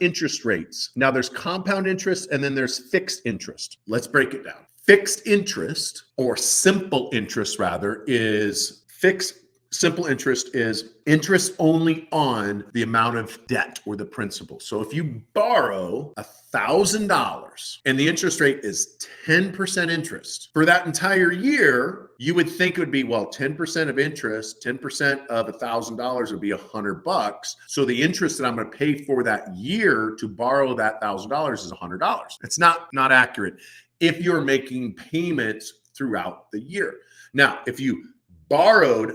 interest rates. Now there's compound interest and then there's fixed interest. Let's break it down. Fixed interest, or simple interest rather, is simple interest is interest only on the amount of debt or the principal. So if you borrow $1,000 and the interest rate is 10% interest for that entire year, you would think it would be, well, 10% of interest, 10% of $1,000 would be $100. So the interest that I'm going to pay for that year to borrow that $1,000 is $100. It's not accurate if you're making payments throughout the year. Now, if you borrowed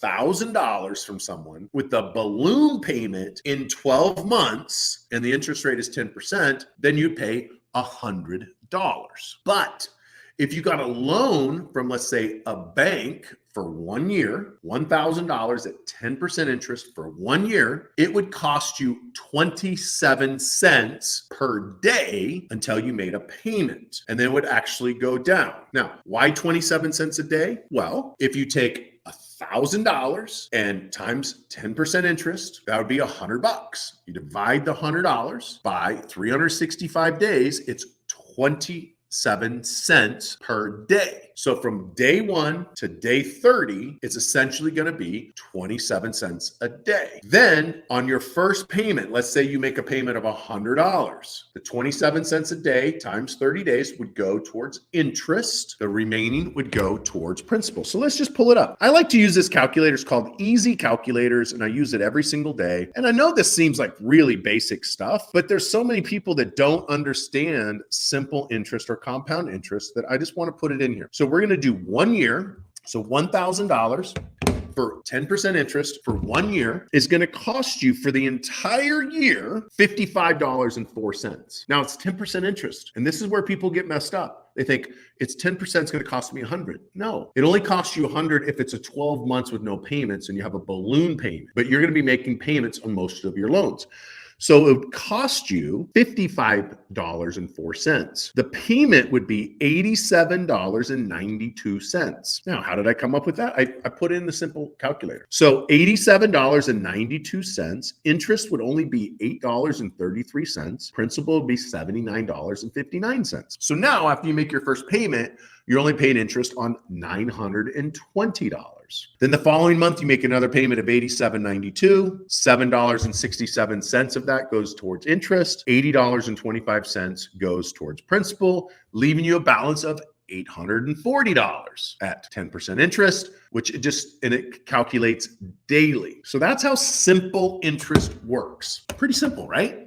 $1,000 from someone with a balloon payment in 12 months and the interest rate is 10%, then you pay $100. But if you got a loan from, let's say, a bank for 1 year, $1,000 at 10% interest for 1 year, it would cost you 27 cents per day until you made a payment. And then it would actually go down. Now, why 27 cents a day? Well, if you take $1,000 and times 10% interest, that would be $100. You divide the $100 by 365 days, it's 27 cents per day. So from day 1 to day 30, it's essentially going to be 27 cents a day. Then on your first payment, let's say you make a payment of $100. The 27 cents a day times 30 days would go towards interest. The remaining would go towards principal. So let's just pull it up. I like to use this calculator. It's called Easy Calculators, and I use it every single day. And I know this seems like really basic stuff, but there's so many people that don't understand simple interest or compound interest that I just want to put it in here. So we're going to do 1 year. So $1,000 for 10% interest for 1 year is going to cost you for the entire year $55.04. Now it's 10% interest. And this is where people get messed up. They think it's 10% is going to cost me $100. No, it only costs you $100 if it's a 12 months with no payments and you have a balloon payment, but you're going to be making payments on most of your loans. So it would cost you $55.04. The payment would be $87.92. Now, how did I come up with that? I put in the simple calculator. So $87.92, interest would only be $8.33. Principal would be $79.59. So now after you make your first payment, you're only paying interest on $920. Then the following month, you make another payment of $87.92. $7.67 of that goes towards interest. $80.25 goes towards principal, leaving you a balance of $840 at 10% interest, which it calculates daily. So that's how simple interest works. Pretty simple, right?